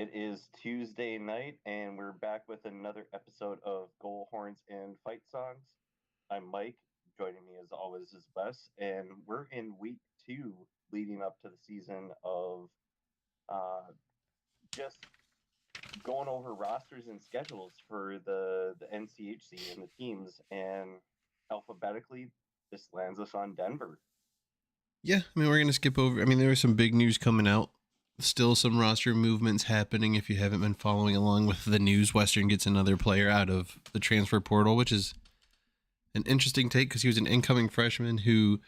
It is Tuesday night, and we're back with another episode of Goal Horns and Fight Songs. I'm Mike. Joining me as always is Wes, and we're in week two leading up to the season of uh, just going over rosters and schedules for the NCHC and the teams. And alphabetically, this lands us on Denver. Yeah, we're going to skip over. There was some big news coming out. Still some roster movements happening. If you haven't been following along with the news, Western gets another player out of the transfer portal, which is an interesting take because he was an incoming freshman who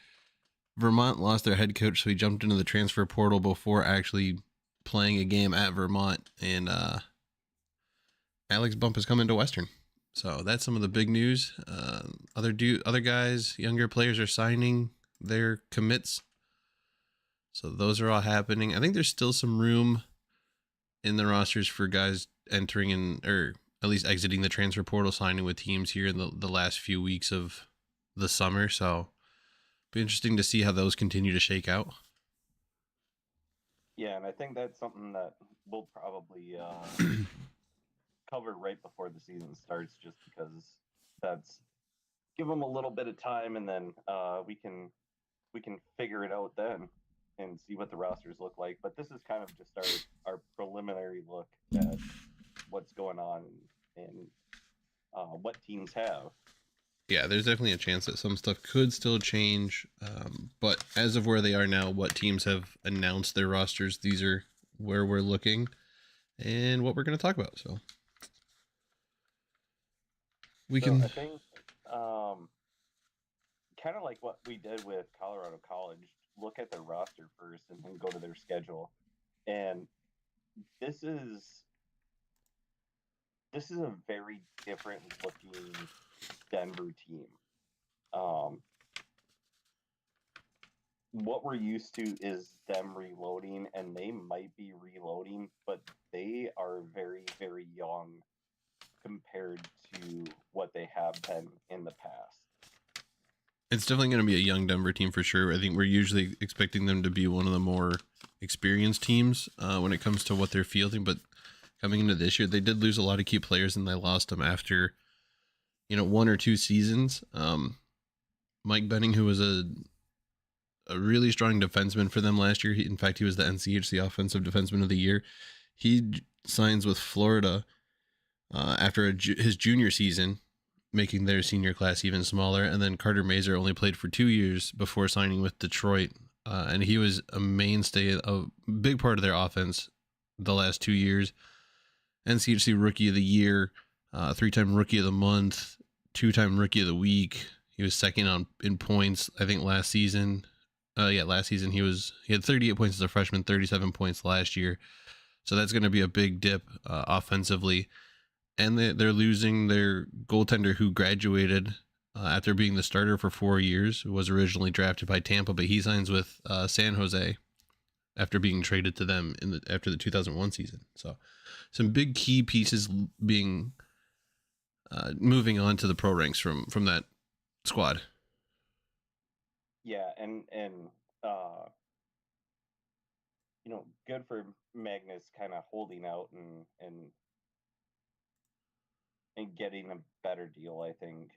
Vermont lost their head coach, so he jumped into the transfer portal before actually playing a game at Vermont. And Alex Bump is coming to Western. So that's some of the big news. Other guys, younger players are signing their commits. So those are all happening. I think there's still some room in the rosters for guys entering in, or at least exiting the transfer portal, signing with teams here in the last few weeks of the summer. So be interesting to see how those continue to shake out. Yeah, and I think that's something that we'll probably cover right before the season starts, just because that's give them a little bit of time, and then we can figure it out then and see what the rosters look like. But this is kind of just our preliminary look at what's going on and what teams have. Yeah, there's definitely a chance that some stuff could still change. But as of where they are now, what teams have announced their rosters, these are where we're looking and what we're going to talk about. So I think kind of like what we did with Colorado College, look at their roster first and then go to their schedule. And this is this is a very different looking Denver team. Um, what we're used to is them reloading, and they might be reloading, but they are very, very young compared to what they have been in the past. it's definitely going to be a young Denver team for sure. I think we're usually expecting them to be one of the more experienced teams when it comes to what they're fielding. But coming into this year, they did lose a lot of key players, and they lost them after, one or two seasons. Mike Benning, who was a really strong defenseman for them last year. In fact, he was the NCHC Offensive Defenseman of the Year. He signs with Florida after his junior season, making their senior class even smaller. And then Carter Mazer only played for 2 years before signing with Detroit. And he was a mainstay, a big part of their offense the last 2 years. NCHC Rookie of the Year, 3-time Rookie of the Month, 2-time Rookie of the Week. He was second in points, I think, last season. Last season he had 38 points as a freshman, 37 points last year. So that's going to be a big dip offensively. And they're losing their goaltender who graduated after being the starter for 4 years, was originally drafted by Tampa, but he signs with San Jose after being traded to them after the 2001 season. So some big key pieces being moving on to the pro ranks from that squad. Yeah, and good for Magnus kind of holding out and getting a better deal, I think,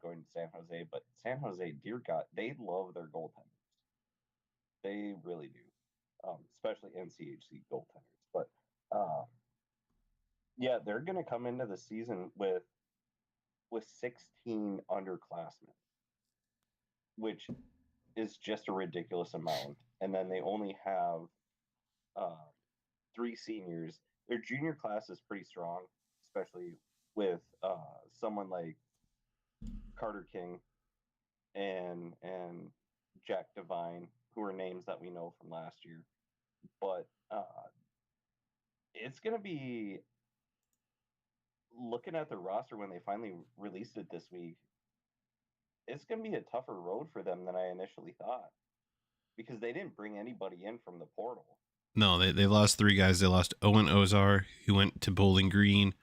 going to San Jose. But San Jose, dear God, they love their goaltenders. They really do, especially NCHC goaltenders. But yeah, they're going to come into the season with 16 underclassmen, which is just a ridiculous amount. And then they only have uh, 3 seniors. Their junior class is pretty strong, especially with someone like Carter King and Jack Devine, who are names that we know from last year. But it's going to be looking at the roster when they finally released it this week. It's going to be a tougher road for them than I initially thought, because they didn't bring anybody in from the portal. No, they lost 3 guys. They lost Owen Ozar, who went to Bowling Green.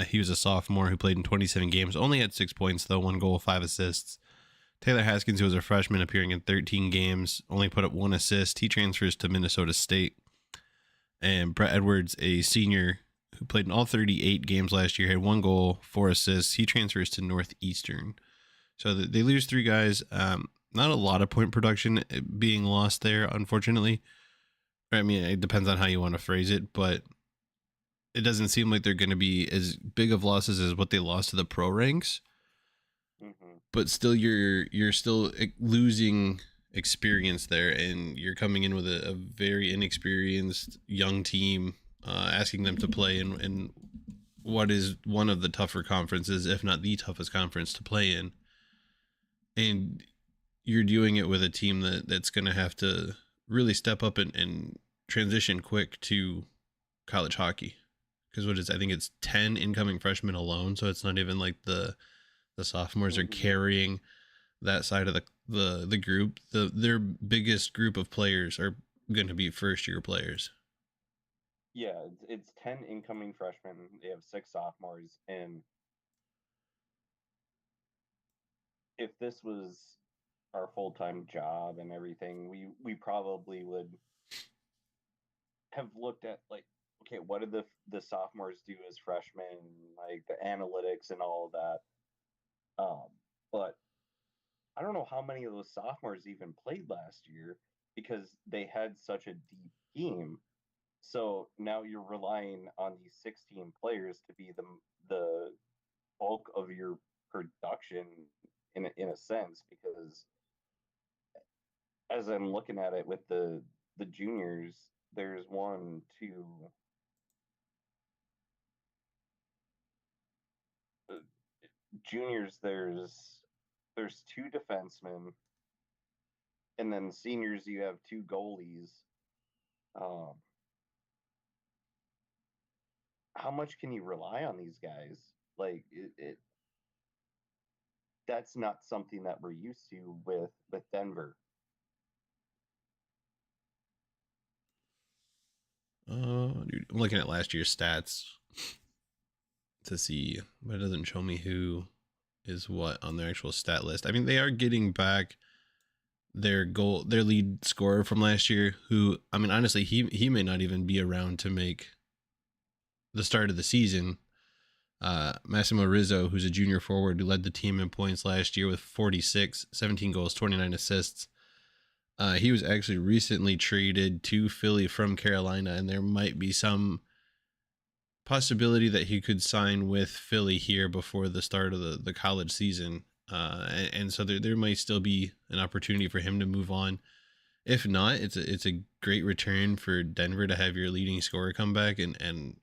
He was a sophomore who played in 27 games, only had 6 points, though, 1 goal, 5 assists. Taylor Haskins, who was a freshman appearing in 13 games, only put up 1 assist. He transfers to Minnesota State. And Brett Edwards, a senior who played in all 38 games last year, had 1 goal, 4 assists. He transfers to Northeastern. So they lose 3 guys. Not a lot of point production being lost there, unfortunately. I mean, it depends on how you want to phrase it, but it doesn't seem like they're going to be as big of losses as what they lost to the pro ranks. Mm-hmm. But still, you're still losing experience there, and you're coming in with a very inexperienced young team, asking them to play in what is one of the tougher conferences, if not the toughest conference to play in. And you're doing it with a team that's going to have to really step up and transition quick to college hockey. Because I think it's 10 incoming freshmen alone, so it's not even like the sophomores are carrying that side of the group. Their biggest group of players are going to be first year players. Yeah, it's 10 incoming freshmen. They have 6 sophomores, and if this was our full-time job and everything, we probably would have looked at, like, okay, what did the sophomores do as freshmen, like the analytics and all of that. But I don't know how many of those sophomores even played last year because they had such a deep team. So now you're relying on these 16 players to be the bulk of your production in a sense, because as I'm looking at it with the juniors, there's one, two, uh, juniors. There's 2 defensemen, and then seniors you have 2 goalies. Um, how much can you rely on these guys? Like it that's not something that we're used to with Denver. Dude, I'm looking at last year's stats to see, but it doesn't show me who is what on their actual stat list. I mean, they are getting back their lead scorer from last year, who, I mean, honestly, he may not even be around to make the start of the season. Massimo Rizzo, who's a junior forward who led the team in points last year with 46, 17 goals, 29 assists. He was actually recently traded to Philly from Carolina, and there might be some possibility that he could sign with Philly here before the start of the college season. And so there might still be an opportunity for him to move on. If not, it's a great return for Denver to have your leading scorer come back, and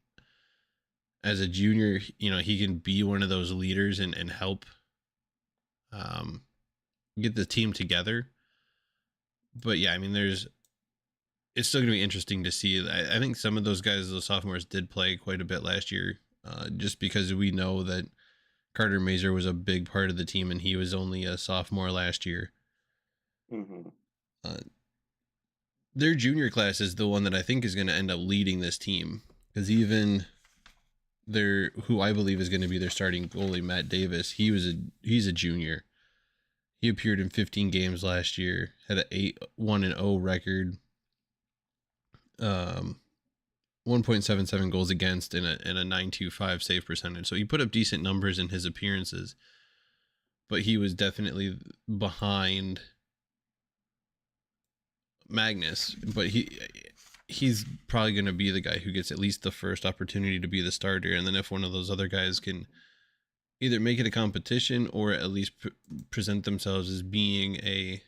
as a junior, he can be one of those leaders and help get the team together. But yeah, I mean, it's still going to be interesting to see. I think some of those guys, those sophomores, did play quite a bit last year, just because we know that Carter Mazur was a big part of the team, and he was only a sophomore last year. Mm-hmm. Their junior class is the one that I think is going to end up leading this team, because even who I believe is going to be their starting goalie, Matt Davis, he's a junior. He appeared in 15 games last year, had a 1-0 record, 1.77 goals against, and a 9.25 save percentage. So he put up decent numbers in his appearances, but he was definitely behind Magnus. But he's probably going to be the guy who gets at least the first opportunity to be the starter, and then if one of those other guys can either make it a competition or at least present themselves as being a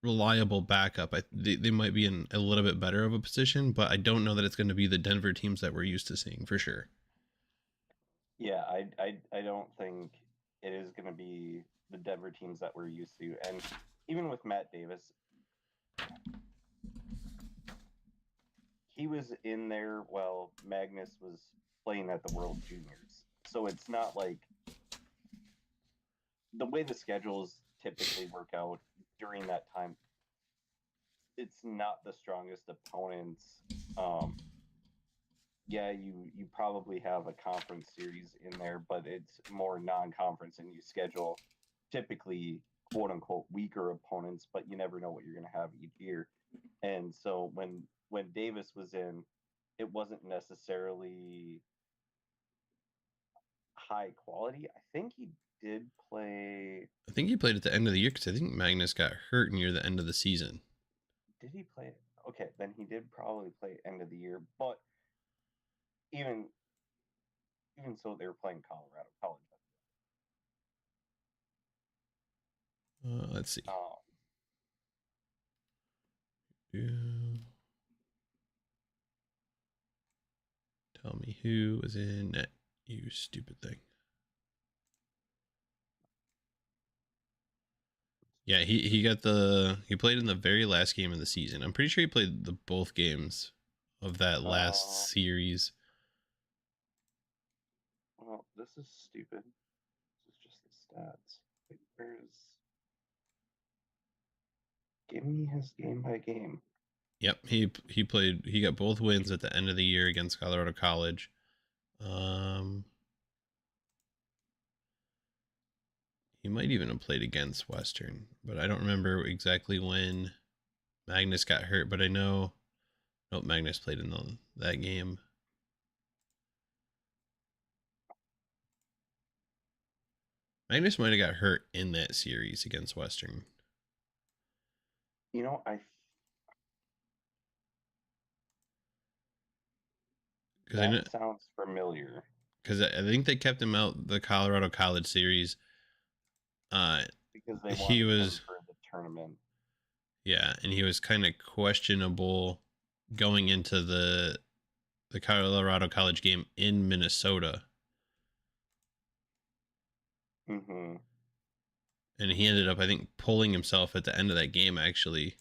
reliable backup, they might be in a little bit better of a position, but I don't know that it's going to be the Denver teams that we're used to seeing for sure. Yeah, I don't think it is going to be the Denver teams that we're used to. And even with Matt Davis, he was in there while Magnus was playing at the World Juniors. So it's not like the way the schedules typically work out during that time. It's not the strongest opponents. Yeah, you probably have a conference series in there, but it's more non-conference, and you schedule typically quote unquote weaker opponents, but you never know what you're going to have each year. And so when Davis was in, it wasn't necessarily high quality. I think he did play. I think he played at the end of the year because I think Magnus got hurt near the end of the season. Did he play? Okay, then he did probably play end of the year. But even even so, they were playing Colorado College. Let's see. Um, Yeah. Tell me who was in net. You stupid thing. Yeah, he played in the very last game of the season. I'm pretty sure he played the both games of that last series. Well, this is stupid. This is just the stats. Wait, where's give me his game by game? Yep, he played. He got both wins at the end of the year against Colorado College. He might even have played against Western, but I don't remember exactly when Magnus got hurt. But I know, nope, Magnus played in that game. Magnus might have got hurt in that series against Western. You know, that sounds familiar. Because I think they kept him out the Colorado College series. Because they wanted him for the tournament. Yeah, and he was kind of questionable going into the Colorado College game in Minnesota. Mm-hmm. And he ended up, I think, pulling himself at the end of that game, actually.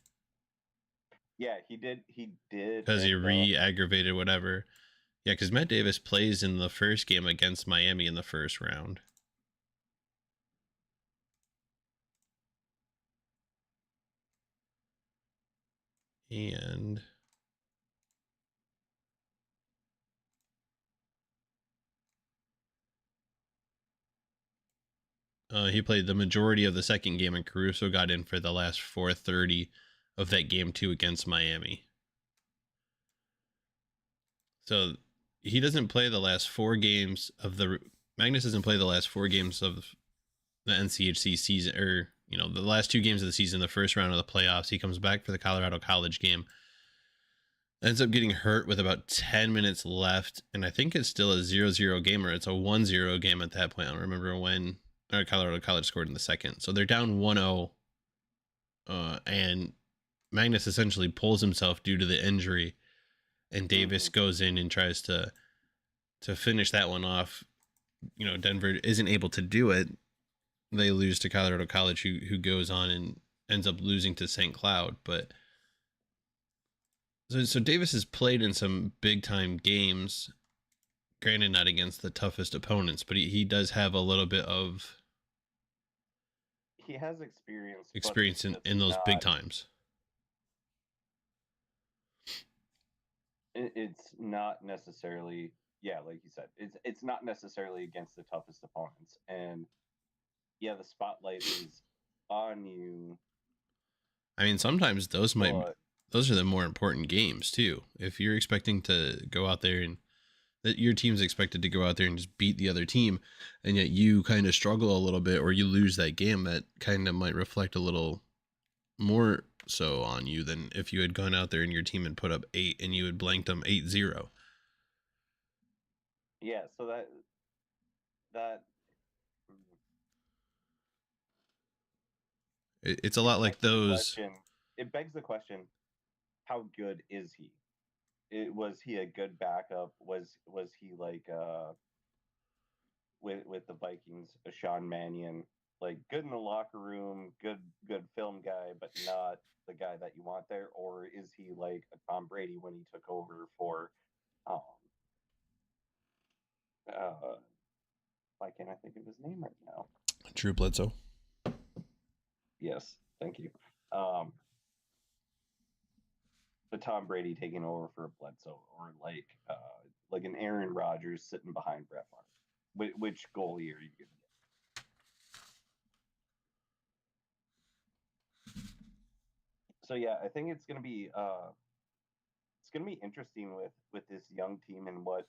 Yeah, he did. Because he re-aggravated whatever. Yeah, because Matt Davis plays in the first game against Miami in the first round. And he played the majority of the second game, and Caruso got in for the last 4:30 of that game too against Miami. So he doesn't play the last 4 games of the Magnus doesn't play the last 4 games of the NCHC season, or the last 2 games of the season, the first round of the playoffs. He comes back for the Colorado College game, ends up getting hurt with about 10 minutes left, and I think it's still a 0-0 game, or it's a 1-0 game at that point. I don't remember when Colorado College scored in the second. So they're down 1-0, and Magnus essentially pulls himself due to the injury, and Davis goes in and tries to finish that one off. Denver isn't able to do it. They lose to Colorado College, who goes on and ends up losing to St. Cloud. But so Davis has played in some big time games, granted not against the toughest opponents, but he does have a little bit of he has experience in those big times. It's not necessarily, yeah, like you said, it's not necessarily against the toughest opponents, and yeah, the spotlight is on you. I mean, sometimes those are the more important games too. If you're expecting to go out there and that your team's expected to go out there and just beat the other team, and yet you kind of struggle a little bit or you lose that game, that kind of might reflect a little more so on you than if you had gone out there and your team had put up 8 and you had blanked them 8-0. Yeah, so that it's a lot like those. It begs the question: how good is he? Was he a good backup? Was he like with the Vikings, a Sean Mannion, like good in the locker room, good film guy, but not the guy that you want there? Or is he like a Tom Brady when he took over for why can't I think of his name right now? Drew Bledsoe. Yes, thank you. The Tom Brady taking over for Bledsoe, or like an Aaron Rodgers sitting behind Brett Favre. Which goalie are you going to get? So yeah, I think it's gonna be interesting with this young team and what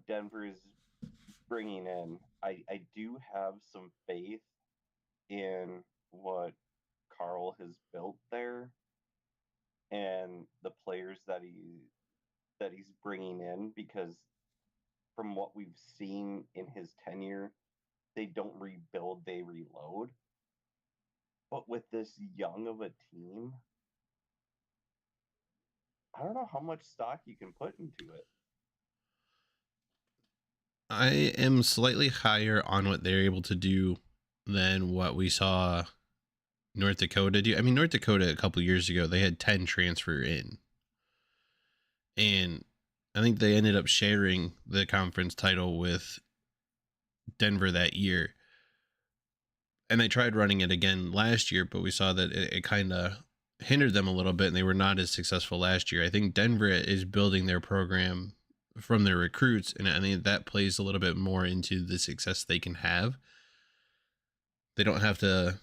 Denver is bringing in. I do have some faith in what Carl has built there and the players that he's bringing in because from what we've seen in his tenure, they don't rebuild, they reload. But with this young of a team, I don't know how much stock you can put into it. I am slightly higher on what they're able to do than what we saw North Dakota do. I mean, North Dakota a couple years ago, they had 10 transfer in. And I think they ended up sharing the conference title with Denver that year. And they tried running it again last year, but we saw that it kind of hindered them a little bit and they were not as successful last year. I think Denver is building their program from their recruits, and I think that plays a little bit more into the success they can have. They don't have to,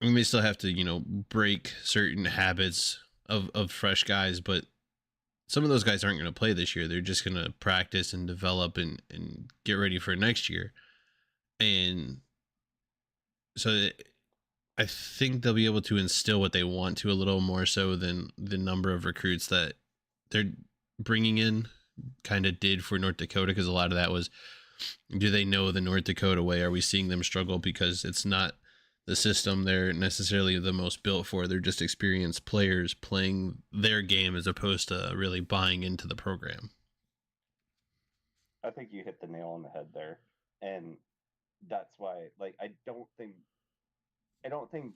I mean, they still have to, break certain habits of fresh guys, but some of those guys aren't going to play this year. They're just going to practice and develop and get ready for next year. And so I think they'll be able to instill what they want to a little more so than the number of recruits that they're bringing in kind of did for North Dakota, because a lot of that was, do they know the North Dakota way? Are we seeing them struggle because it's not the system they're necessarily the most built for? They're just experienced players playing their game as opposed to really buying into the program. I think you hit the nail on the head there. And that's why like I don't think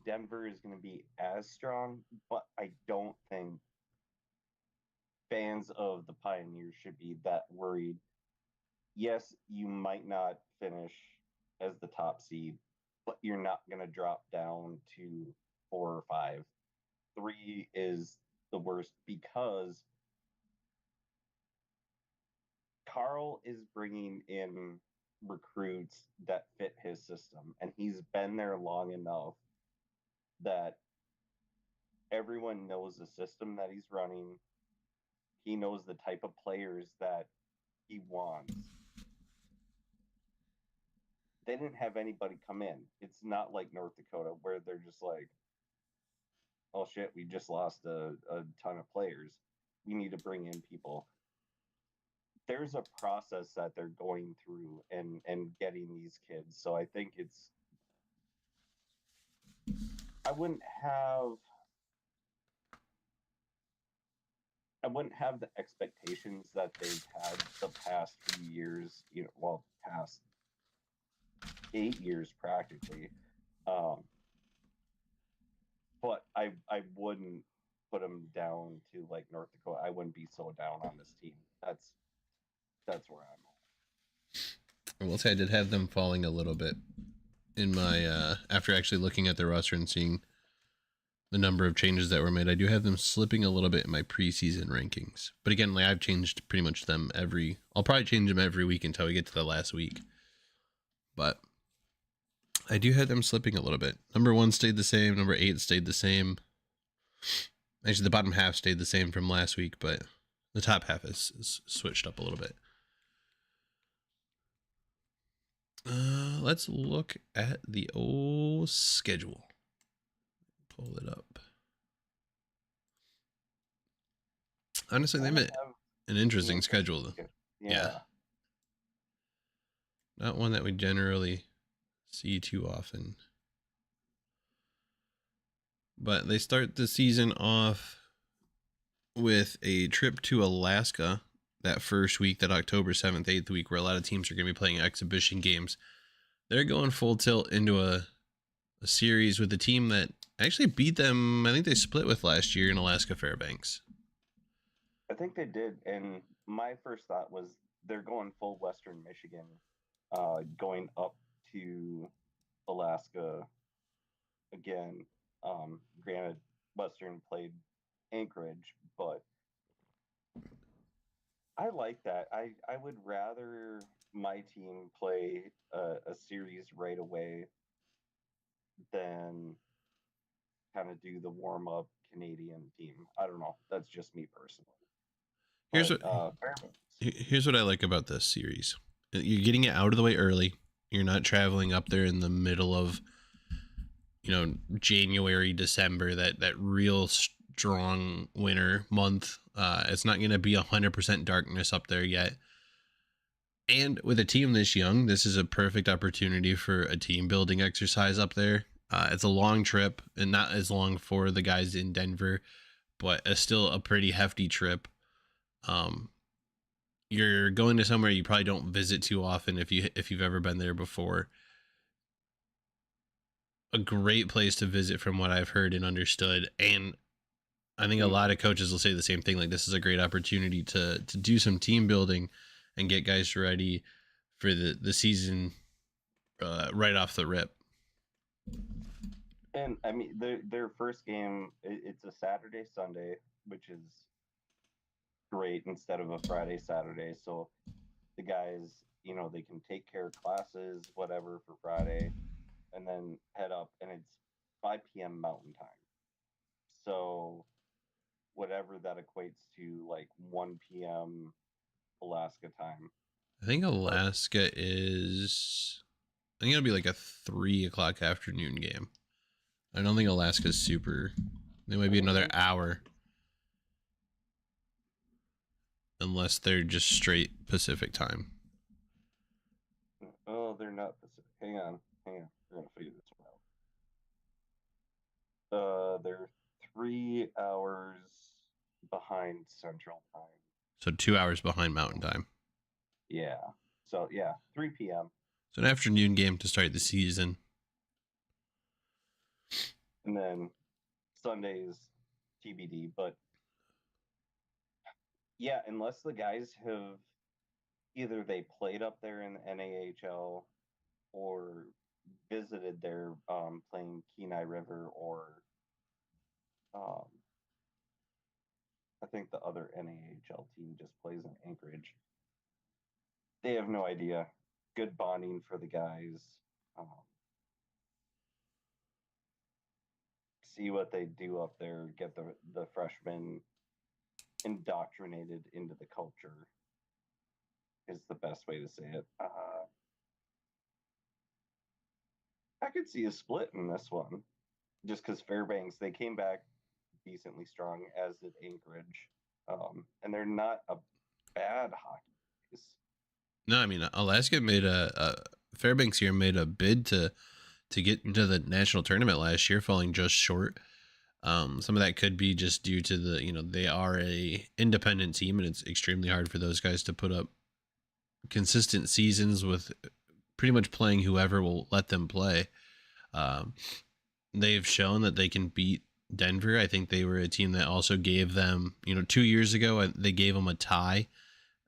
Denver is going to be as strong, but I don't think fans of the Pioneers should be that worried. Yes, you might not finish as the top seed, but you're not going to drop down to 4 or 5. 3 is the worst because Carl is bringing in recruits that fit his system, and he's been there long enough that everyone knows the system that he's running. He knows the type of players that he wants. They didn't have anybody come in. It's not like North Dakota where they're just like, oh shit, we just lost a ton of players. We need to bring in people. There's a process that they're going through and getting these kids. So I think it's I wouldn't have I wouldn't have the expectations that they've had the past few years, past 8 years practically. Um, but I wouldn't put them down to like North Dakota. I wouldn't be so down on this team. That's where I'm I will say I did have them falling a little bit in my after actually looking at the roster and seeing the number of changes that were made. I do have them slipping a little bit in my preseason rankings. But again, like I've changed pretty much them I'll probably change them every week until we get to the last week. But I do have them slipping a little bit. Number 1 stayed the same. Number 8 stayed the same. Actually, the bottom half stayed the same from last week, but the top half is switched up a little bit. Let's look at the old schedule. Pull it up. Honestly, they have an interesting schedule, though. Yeah. Not one that we generally see too often. But they start the season off with a trip to Alaska that first week, that October 7th, 8th week, where a lot of teams are going to be playing exhibition games. They're going full tilt into a series with a team that actually beat them. I think they split with last year in Alaska Fairbanks. I think they did. And my first thought was they're going full Western Michigan, going up to Alaska again. Granted, Western played Anchorage, but I like that. I would rather my team play a series right away than kind of do the warm up Canadian team. I don't know. That's just me personally. Here's But what Fairbanks. here's what I like about this series. You're getting it out of the way early. You're not traveling up there in the middle of, January, December, that real strong winter month. It's not going to be 100% darkness up there yet. And with a team this young, this is a perfect opportunity for a team building exercise up there. It's a long trip, and not as long for the guys in Denver, but it's still a pretty hefty trip. You're going to somewhere you probably don't visit too often if you've ever been there before. A great place to visit from what I've heard and understood, and I think a lot of coaches will say the same thing. Like, this is a great opportunity to do some team building and get guys ready for the season right off the rip. And I mean, their first game, it's a Saturday, Sunday, which is great instead of a Friday, Saturday. So the guys, they can take care of classes, whatever, for Friday, and then head up, and it's 5 p.m. Mountain Time. So whatever that equates to, like 1 p.m. Alaska time. I think Alaska is. I think it'll be like a 3 o'clock afternoon game. I don't think Alaska's super. They might be another hour. Unless they're just straight Pacific time. Oh, they're not Pacific. Hang on. We're gonna figure this one out. They're 3 hours behind Central Time. So 2 hours behind Mountain Time. Yeah. So yeah, 3 p.m. So an afternoon game to start the season. And then Sundays TBD, but yeah, unless the guys have either they played up there in the NAHL or visited there playing Kenai River, or I think the other NAHL team just plays in Anchorage. They have no idea. Good bonding for the guys. See what they do up there. Get the freshmen indoctrinated into the culture is the best way to say it. I could see a split in this one, just because Fairbanks, they came back decently strong, as did Anchorage, and they're not a bad hockey place. No, I mean, Alaska made Fairbanks here made a bid to get into the national tournament last year, falling just short. Some of that could be just due to they are a independent team, and it's extremely hard for those guys to put up consistent seasons with pretty much playing whoever will let them play. They've shown that they can beat Denver. I think they were a team that also gave them, 2 years ago, they gave them a tie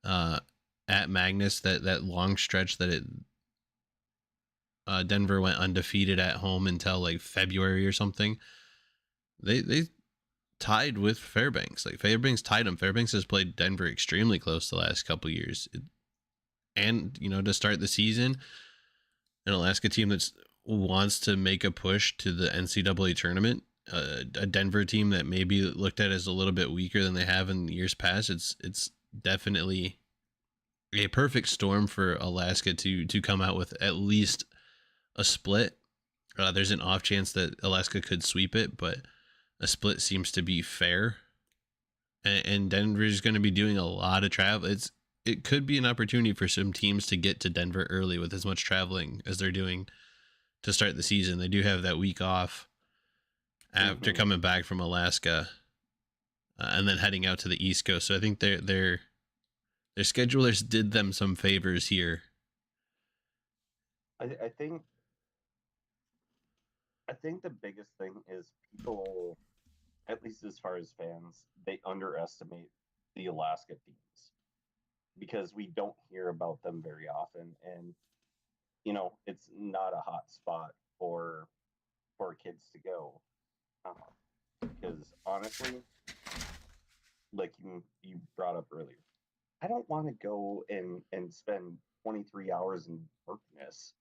at Magnus, that long stretch that Denver went undefeated at home until like February or something. They tied with Fairbanks. Like, Fairbanks tied them. Fairbanks has played Denver extremely close the last couple of years. And, to start the season, an Alaska team that wants to make a push to the NCAA tournament, a Denver team that maybe looked at as a little bit weaker than they have in years past, it's definitely a perfect storm for Alaska to come out with at least a split. There's an off chance that Alaska could sweep it, but a split seems to be fair. And Denver is going to be doing a lot of travel. It could be an opportunity for some teams to get to Denver early with as much traveling as they're doing to start the season. They do have that week off after coming back from Alaska, and then heading out to the East Coast. So I think their schedulers did them some favors here. I think the biggest thing is people, at least as far as fans, they underestimate the Alaska teams because we don't hear about them very often, and it's not a hot spot for kids to go, because honestly, like you brought up earlier, I don't want to go and spend 23 hours in darkness.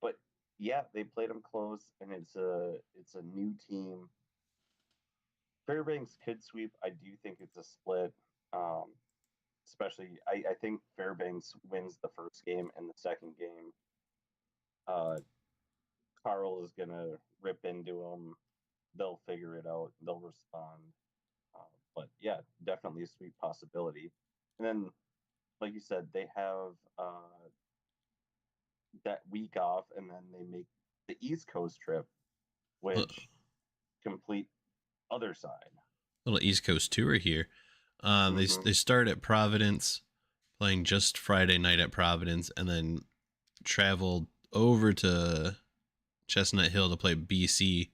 But yeah, they played them close, and it's a new team. Fairbanks could sweep. I do think it's a split. Um, Especially, I think Fairbanks wins the first game, and the second game, uh, Carl is gonna rip into them. They'll figure it out. They'll respond. But yeah, definitely a sweet possibility. And then, like you said, they have that week off, and then they make the East Coast trip, Li- which complete other side. Little East Coast tour here. Mm-hmm. They start at Providence, playing just Friday night at Providence, and then travel over to Chestnut Hill to play BC.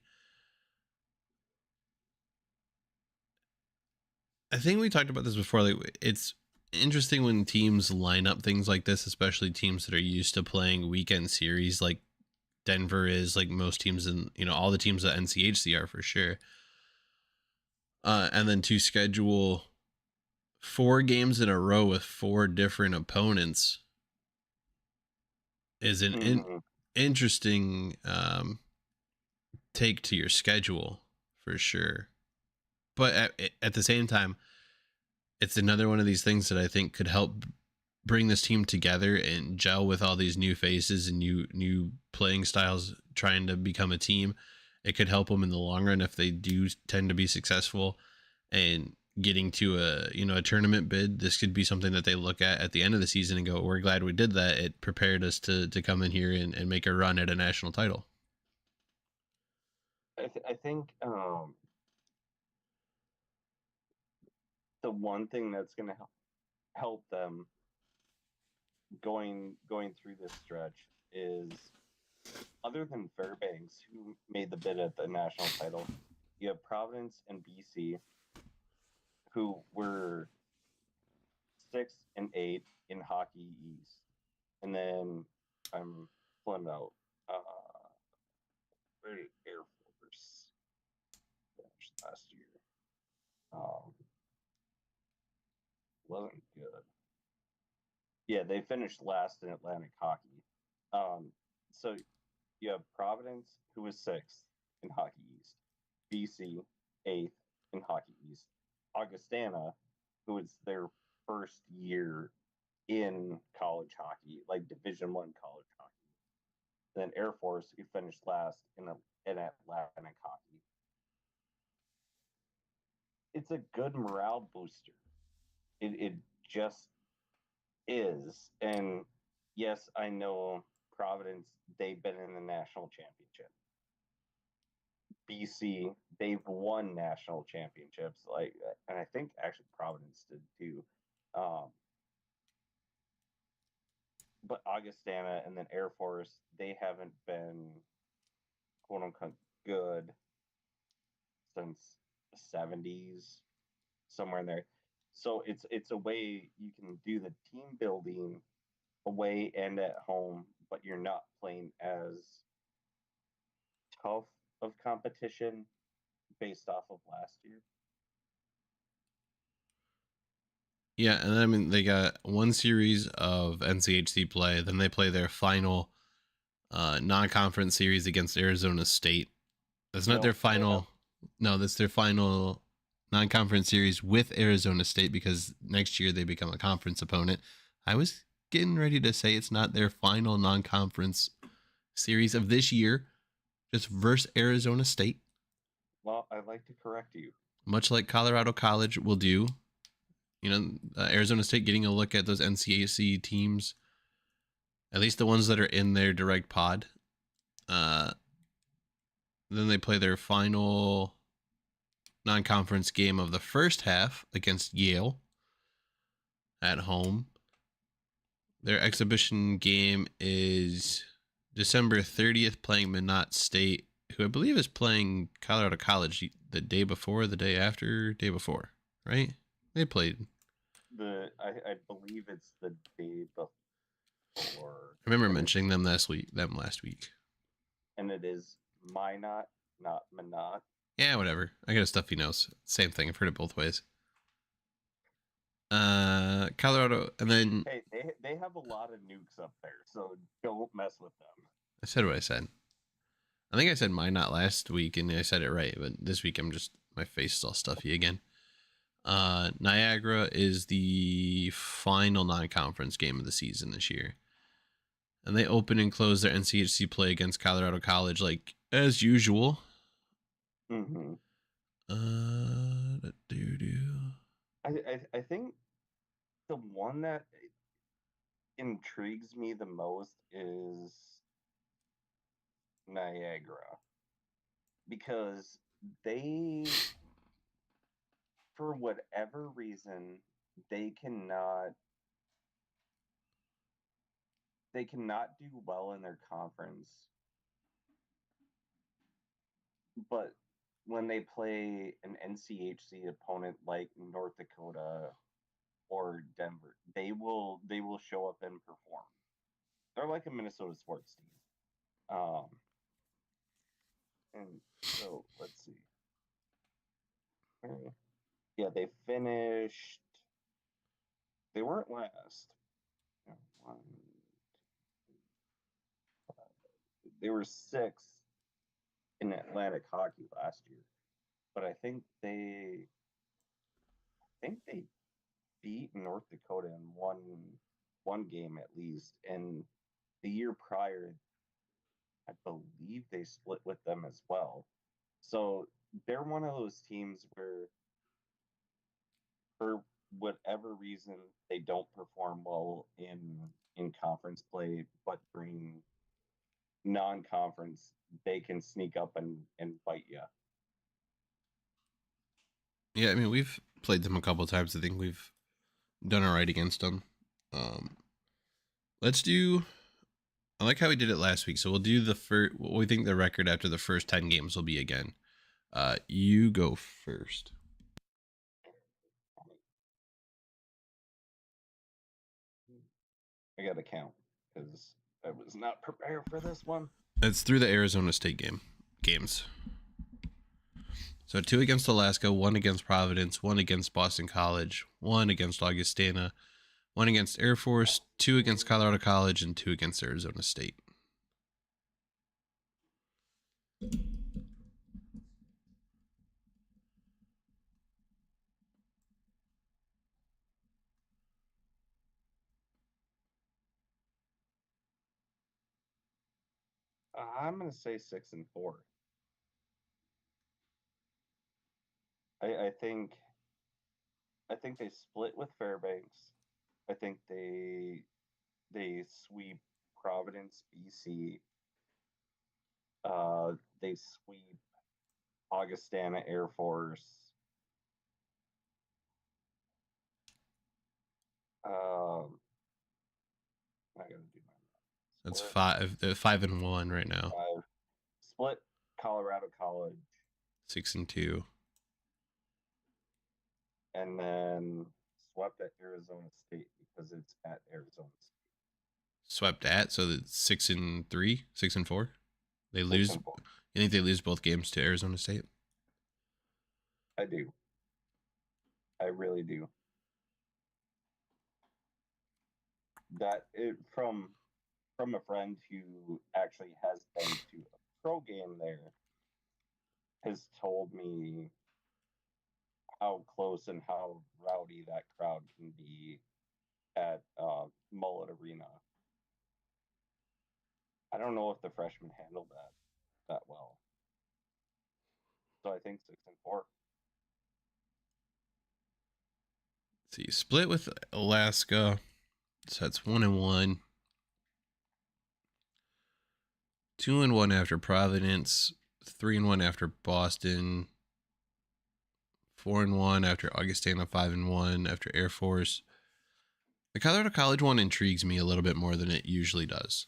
I think we talked about this before. Like, it's interesting when teams line up things like this, especially teams that are used to playing weekend series, like Denver is, like most teams in, all the teams at NCHC are for sure. And then to schedule 4 games in a row with 4 different opponents is an Mm-hmm. interesting take to your schedule for sure. But at the same time, it's another one of these things that I think could help bring this team together and gel with all these new faces and new playing styles trying to become a team. It could help them in the long run if they do tend to be successful and getting to a tournament bid. This could be something that they look at the end of the season and go, we're glad we did that. It prepared us to come in here and make a run at a national title. I think the one thing that's going to help them going through this stretch is, other than Fairbanks, who made the bid at the national title, you have Providence and BC, who were 6 and 8 in Hockey East, and then I'm pulling out where did Air Force finish last year? Um, wasn't good. Yeah, they finished last in Atlantic Hockey. Um, so you have Providence, who was sixth in Hockey East, BC, eighth in Hockey East, Augustana, who was their first year in college hockey, like Division I college hockey. Then Air Force, who finished last in Atlantic Hockey. It's a good morale booster. It just is. And yes, I know Providence, they've been in the national championship. BC, they've won national championships, like, and I think actually Providence did too. Um, but Augustana and then Air Force, they haven't been quote unquote good since the 70s, somewhere in there. So it's a way you can do the team building away and at home, but you're not playing as tough of competition based off of last year. Yeah, and I mean they got one series of NCHC play, then they play their final non-conference series against Arizona State. That's not their No, they have final. No, that's their final non-conference series with Arizona State because next year they become a conference opponent. I was getting ready to say it's not their final non-conference series of this year, just versus Arizona State. well, I'd like to correct you. Much like Colorado College will do. Arizona State getting a look at those NCAC teams, at least the ones that are in their direct pod. Uh, then they play their final non-conference game of the first half against Yale at home. Their exhibition game is December 30th, playing Minot State, who I believe is playing Colorado College the day before, the day after, day before, right? They played. I believe it's the day before. I remember mentioning them last week. And it is Minot, not Minot. Yeah, whatever. I got a stuffy nose. Same thing. I've heard it both ways. Colorado, and then Hey, they have a lot of nukes up there, so don't mess with them. I said what I said. I think I said mine not last week, and I said it right, but this week my face is all stuffy again. Niagara is the final non-conference game of the season this year. And they open and close their NCHC play against Colorado College like as usual. Mm-hmm. I think the one that intrigues me the most is Niagara, because they, for whatever reason, they cannot do well in their conference, but when they play an NCHC opponent like North Dakota or Denver, they will show up and perform. They're like a Minnesota sports team. And so let's see. Yeah, they finished. They weren't last. They were sixth in Atlantic hockey last year, but I think they beat North Dakota in one game at least, and the year prior, I believe they split with them as well. So they're one of those teams where, for whatever reason, they don't perform well in conference play, but during non-conference, they can sneak up and bite you. Yeah, I mean, we've played them a couple times. I think we've done all right against them. Let's do. I like how we did it last week. So we'll do the first. What we think the record after the first 10 games will be again. You go first. I got to count because I was not prepared for this one. It's through the Arizona State games. So 2 against Alaska, 1 against Providence, 1 against Boston College, 1 against Augustana, 1 against Air Force, 2 against Colorado College, and 2 against Arizona State. I'm going to say 6-4. I think they split with Fairbanks. I think they sweep Providence, BC. They sweep Augustana Air Force. I gotta do my math. That's 5. They're 5-1 right now. 5. Split Colorado College. 6-2. And then swept at Arizona State because it's at Arizona State. Swept at, so it's 6-3, 6-4. They lose. You think they lose both games to Arizona State? I do. I really do. That from a friend who actually has been to a pro game there, has told me how close and how rowdy that crowd can be at Mullet Arena. I don't know if the freshmen handled that well. So I think 6-4. See, split with Alaska. So that's 1-1. 2-1 after Providence. 3-1 after Boston. 4-1 after Augustana. 5-1 after Air Force. The Colorado College one intrigues me a little bit more than it usually does.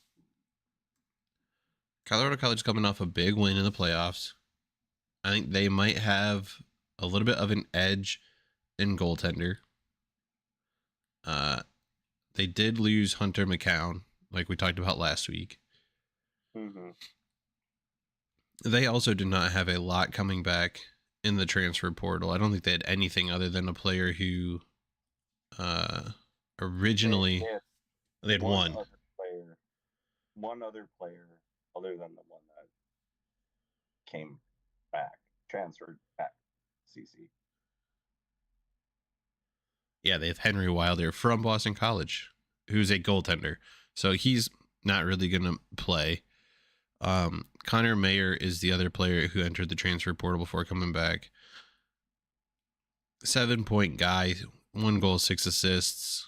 Colorado College coming off a big win in the playoffs. I think they might have a little bit of an edge in goaltender. They did lose Hunter McCown, like we talked about last week. Mm-hmm. They also did not have a lot coming back in the transfer portal. I don't think they had anything other than a player who originally they had one. One other player other than the one that came back, transferred back CC. Yeah, they have Henry Wilder from Boston College, who's a goaltender. So he's not really going to play. Connor Mayer is the other player who entered the transfer portal before coming back. 7-point guy, 1 goal, 6 assists.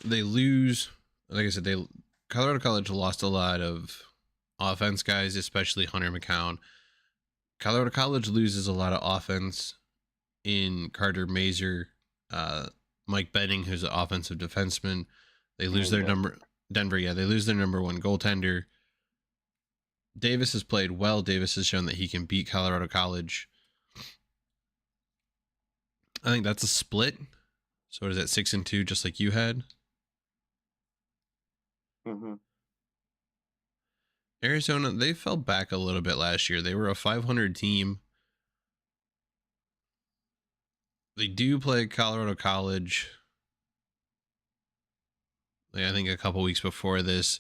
They lose, like I said, Colorado College lost a lot of offense guys, especially Hunter McCown. Colorado College loses a lot of offense in Carter Mazer, Mike Benning, who's an offensive defenseman. They lose their Denver, yeah, they lose their number 1 goaltender. Davis has played well. Davis has shown that he can beat Colorado College. I think that's a split. So what is that, 6-2, just like you had? Mm-hmm. Arizona, they fell back a little bit last year. They were a 500 team. They do play Colorado College. I think a couple weeks before this.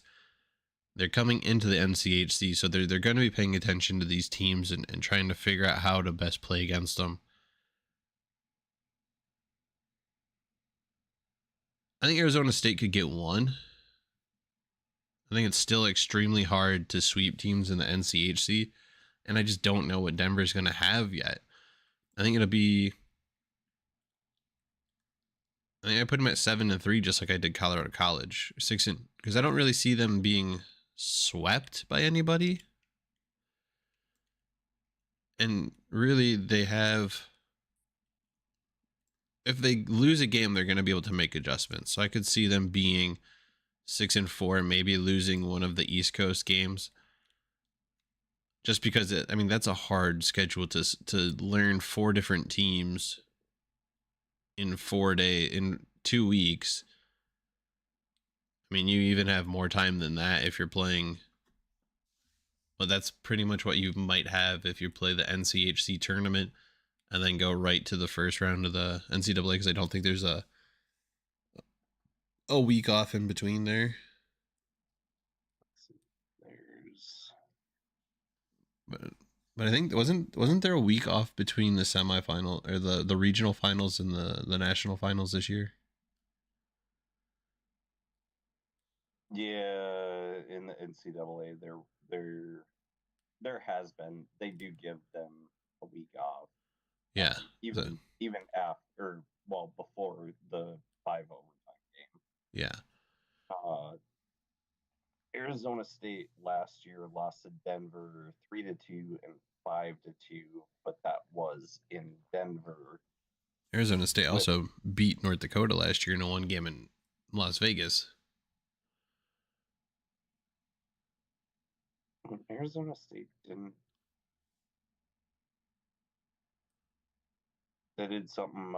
They're coming into the NCHC, so they're going to be paying attention to these teams and trying to figure out how to best play against them. I think Arizona State could get 1. I think it's still extremely hard to sweep teams in the NCHC, and I just don't know what Denver's going to have yet. I think I put them at 7-3, just like I did Colorado College. 6, because I don't really see them being swept by anybody. And really, they have, if they lose a game, they're going to be able to make adjustments. So I could see them being 6-4, maybe losing one of the East Coast games. Just because that's a hard schedule to learn 4 different teams in 2 weeks. I mean, you even have more time than that if you're playing. Well, that's pretty much what you might have if you play the NCHC tournament and then go right to the first round of the NCAA, because I don't think there's a week off in between there. But I think wasn't there a week off between the semifinal or the regional finals and the national finals this year? Yeah, in the NCAA, there has been. They do give them a week off. Yeah, even after, before the 5 overtime game. Yeah. Arizona State last year lost to Denver 3-2 and 5-2, but that was in Denver. Arizona State also beat North Dakota last year in a 1 game in Las Vegas. Arizona State didn't. They did something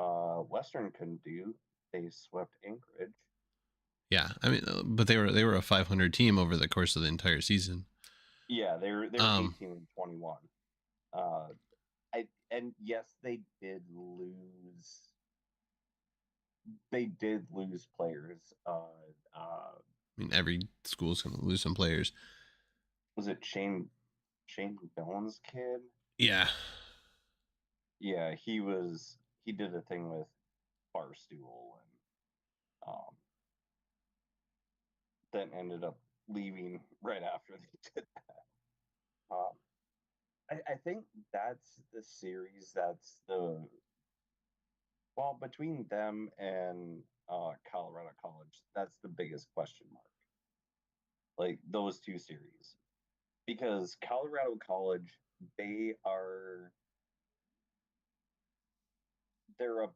Western couldn't do. They swept Anchorage. Yeah, but they were a 500 team over the course of the entire season. Yeah, they were 18-21. And yes, they did lose. They did lose players. Every school's going to lose some players. Was it Shane Doan's kid? Yeah. Yeah, he did a thing with Barstool and then ended up leaving right after they did that. I think that's the series between them and Colorado College, that's the biggest question mark. Like those 2 series. Because Colorado College, they're a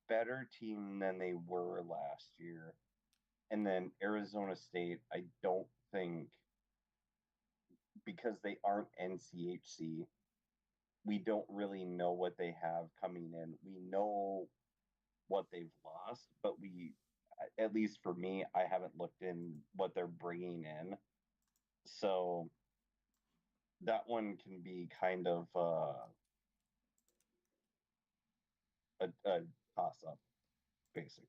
better team than they were last year. And then Arizona State, I don't think, because they aren't NCHC, we don't really know what they have coming in. We know what they've lost, but at least for me, I haven't looked in what they're bringing in. So that one can be kind of a toss-up, basically.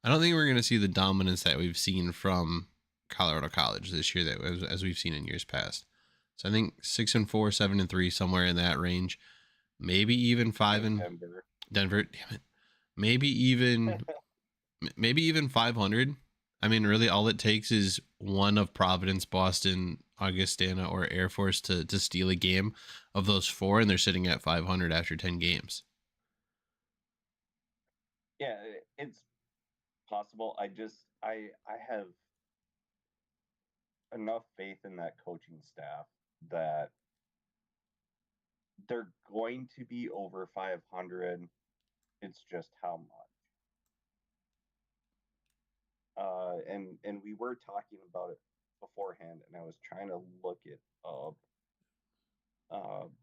I don't think we're going to see the dominance that we've seen from Colorado College this year, that as we've seen in years past. So I think 6-4, 7-3, somewhere in that range. Maybe even 5 in Denver. Damn it. Maybe even 500. I mean, really, all it takes is one of Providence, Boston, Augustana, or Air Force to steal a game of those 4, and they're sitting at 500 after 10 games. Yeah, it's possible. I have enough faith in that coaching staff that they're going to be over 500. It's just how much. And we were talking about it beforehand, and I was trying to look it up.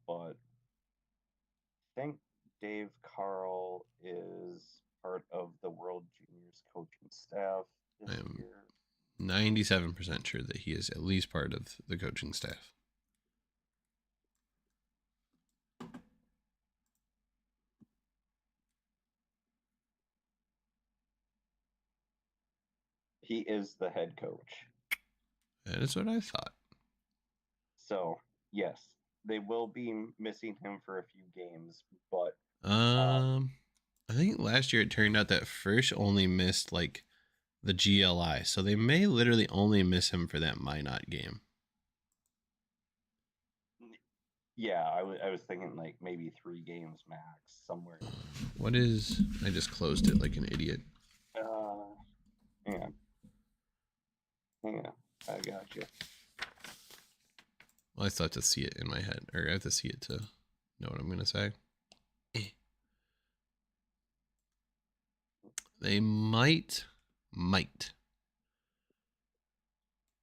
But I think Dave Carl is part of the World Juniors coaching staff this year. 97% sure that he is at least part of the coaching staff. He is the head coach. That is what I thought. So, yes, they will be missing him for a few games, but I think last year it turned out that Frisch only missed like the GLI, so they may literally only miss him for that Minot game. Yeah, I was thinking like maybe 3 games max somewhere. What is? I just closed it like an idiot. Hang on. I got you. Well, I still have to see it in my head, or I have to see it to know what I'm going to say. They might.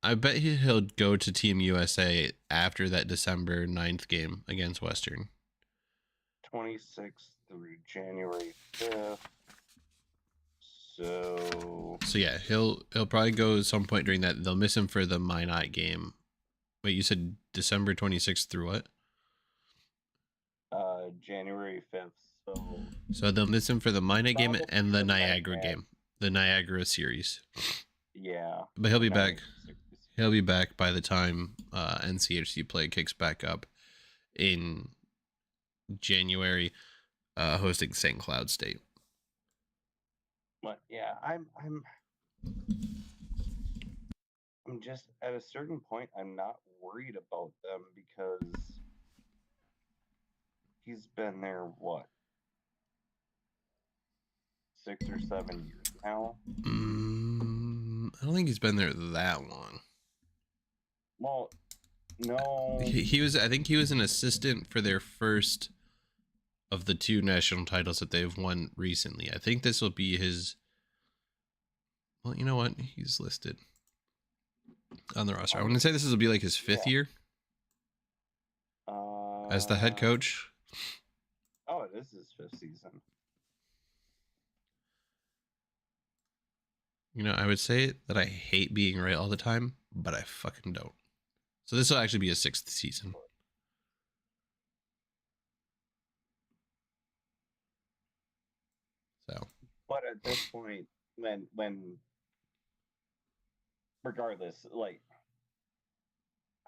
I bet he'll go to Team USA after that December 9th game against Western. 26th through January 5th. So yeah, he'll probably go at some point during that. They'll miss him for the Minot game. Wait, you said December 26th through what? January 5th. So they'll miss him for the Minot game and the Niagara game, the Niagara series. Yeah, but he'll be back. He'll be back by the time NCHC play kicks back up in January, hosting St. Cloud State. But yeah, I'm just at a certain point, I'm not worried about them because he's been there, what, 6 or 7 years now? I don't think he's been there that long. Well, no. He was, I think he was an assistant for their first of the 2 national titles that they've won recently. I think this will be his, well, you know what? He's listed on the roster. I want to say this will be like his 5th year as the head coach. Oh, it is his 5th season. You know, I would say that I hate being right all the time, but I fucking don't. So this will actually be his 6th season. So, but at this point, when regardless, like,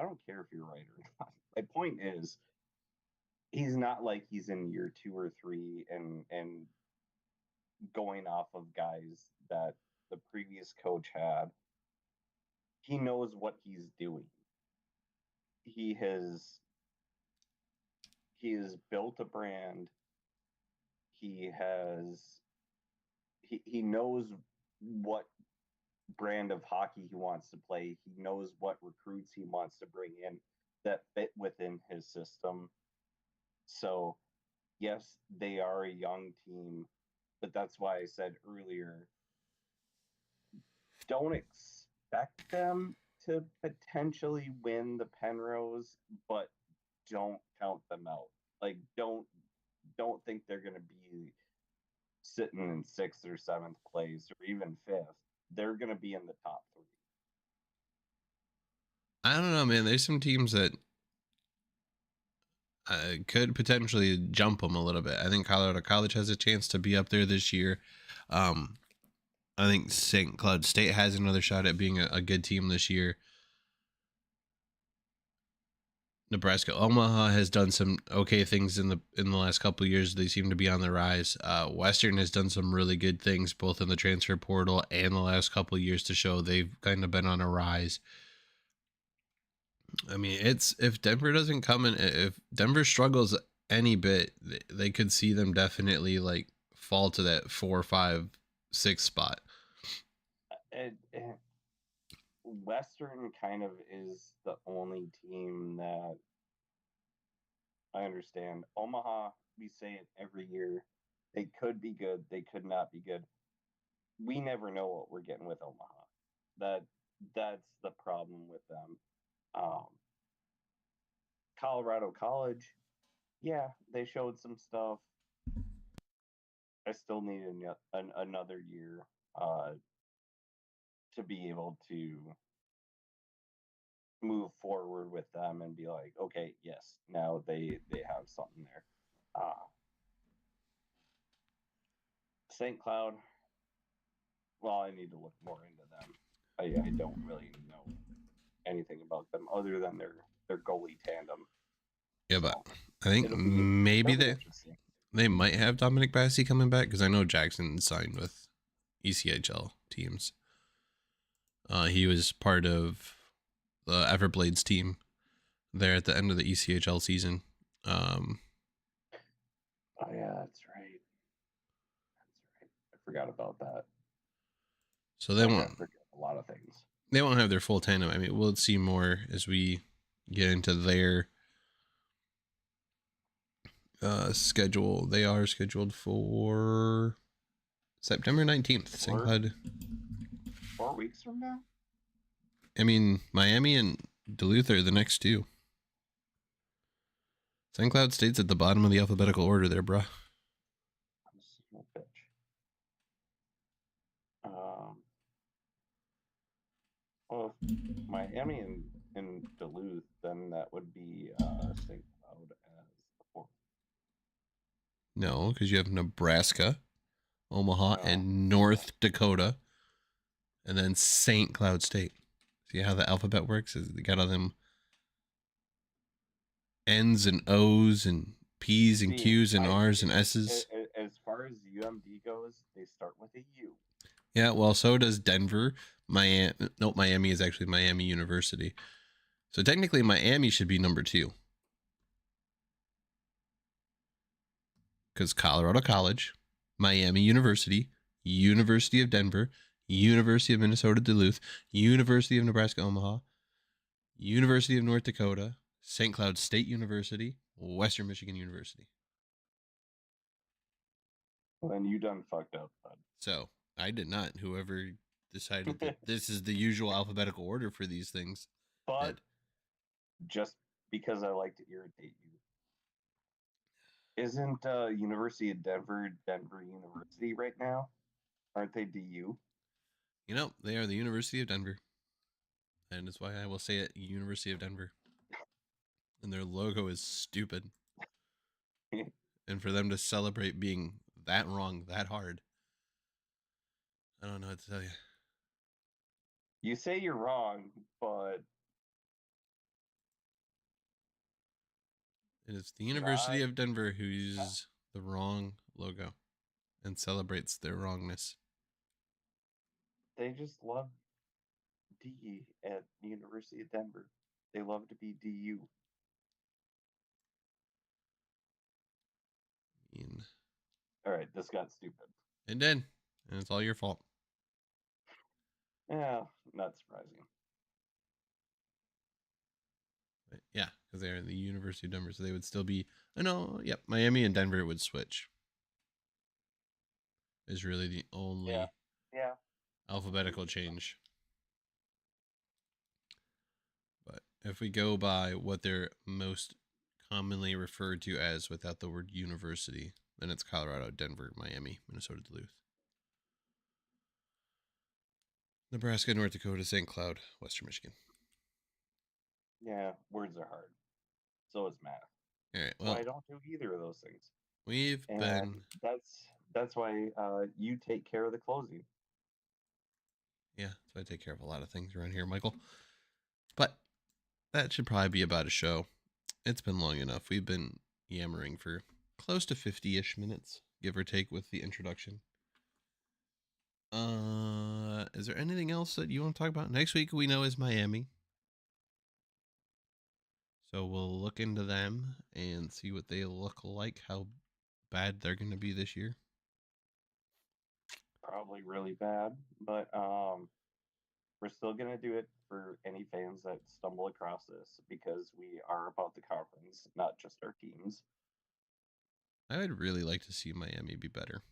I don't care if you're right or not. My point is, he's not like he's in year 2 or 3 and going off of guys that the previous coach had. He knows what he's doing. He has built a brand. He knows what brand of hockey he wants to play. He knows what recruits he wants to bring in that fit within his system. So, yes, they are a young team, but that's why I said earlier, don't expect them to potentially win the Penrose, but don't count them out. Like, don't think they're going to be sitting in 6th or 7th place or even 5th. They're going to be in the top 3. I don't know, man. There's some teams that could potentially jump them a little bit. I think Colorado College has a chance to be up there this year. I think St. Cloud State has another shot at being a good team this year. Nebraska Omaha has done some okay things in the last couple of years. They seem to be on the rise. Western has done some really good things both in the transfer portal and the last couple of years to show they've kind of been on a rise. I mean, it's if Denver doesn't come in, if Denver struggles any bit, they could see them definitely like fall to that 4, 5, 6 spot. Western kind of is the only team that I understand. Omaha, we say it every year. They could be good. They could not be good. We never know what we're getting with Omaha. That's the problem with them. Um, Colorado College, yeah, they showed some stuff. I still need another year to be able to move forward with them and be like, okay, yes, now they have something there. St. Cloud, well, I need to look more into them. I don't really know anything about them other than their goalie tandem. Yeah, but I think maybe they might have Dominic Bassey coming back because I know Jackson signed with ECHL teams. He was part of the Everblades team there at the end of the ECHL season. Oh yeah, that's right. I forgot about that. So they won't forget a lot of things. They won't have their full tandem. I mean, we'll see more as we get into their schedule. They are scheduled for September 19th. St. Cloud. 4 weeks from now? I mean, Miami and Duluth are the next two. St. Cloud State's at the bottom of the alphabetical order there, bruh. Well, if Miami and Duluth, then that would be St. Cloud as the 4th. No, because you have Nebraska, Omaha, and North Dakota, and then St. Cloud State. See how the alphabet works? They got all them N's and O's and P's and Q's and R's and S's. As far as UMD goes, they start with a U. Yeah, well, so does Denver. Miami is actually Miami University. So technically, Miami should be number 2. Because Colorado College, Miami University, University of Denver, University of Minnesota Duluth, University of Nebraska Omaha, University of North Dakota, St. Cloud State University, Western Michigan University. Well, then you done fucked up, bud. So I did not. Whoever decided that this is the usual alphabetical order for these things. But just because I like to irritate you, isn't University of Denver University right now? Aren't they DU? You know, they are the University of Denver. And that's why I will say it, University of Denver. And their logo is stupid. And for them to celebrate being that wrong that hard, I don't know what to tell you. You say you're wrong, but it is the University of Denver who uses the wrong logo and celebrates their wrongness. They just love D at University of Denver. They love to be DU. All right, this got stupid. It did, and it's all your fault. Yeah, not surprising. But yeah, because they're the University of Denver, so they would still be. I know. Yep, Miami and Denver would switch. Is really the only alphabetical change. But if we go by what they're most commonly referred to as without the word university, then it's Colorado, Denver, Miami, Minnesota, Duluth, Nebraska, North Dakota, St. Cloud, Western Michigan. Yeah, words are hard. So is math. All right. Well, I don't do either of those things. We've been. That's why you take care of the closing. Yeah, so I take care of a lot of things around here, Michael. But that should probably be about a show. It's been long enough. We've been yammering for close to 50-ish minutes, give or take, with the introduction. Is there anything else that you want to talk about? Next week we know is Miami. So we'll look into them and see what they look like, how bad they're going to be this year. Probably really bad, but we're still going to do it for any fans that stumble across this because we are about the conference, not just our teams. I would really like to see Miami be better.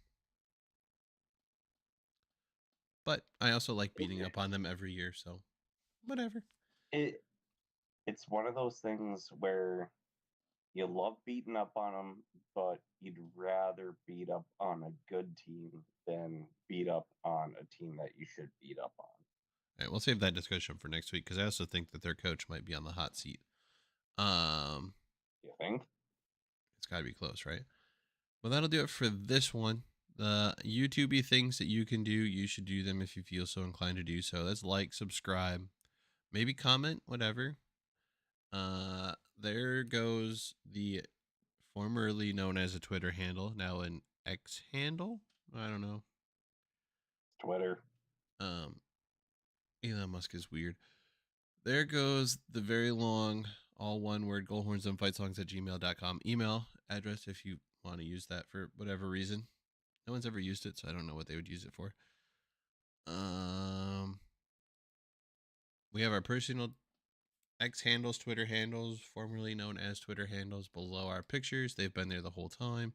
But I also like beating up on them every year, so whatever. It's one of those things where you love beating up on them, but you'd rather beat up on a good team than beat up on a team that you should beat up on. All right, we'll save that discussion for next week because I also think that their coach might be on the hot seat. You think? It's got to be close, right? Well, that'll do it for this one. The YouTubey things that you can do, you should do them if you feel so inclined to do so. That's like, subscribe, maybe comment, whatever. There goes the formerly known as a Twitter handle, now an X handle. I don't know. Twitter. Elon Musk is weird. There goes the very long, all one word, goalhornsandfightsongs@gmail.com email address if you want to use that for whatever reason. No one's ever used it, so I don't know what they would use it for. We have our personal X handles, Twitter handles, formerly known as Twitter handles, below our pictures. They've been there the whole time.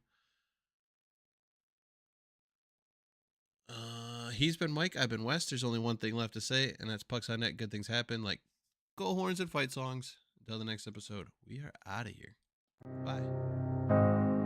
He's been Mike. I've been Wes. There's only one thing left to say, and that's Pucks on Net. Good things happen. Like Goal Horns and Fight Songs. Until the next episode, we are out of here. Bye.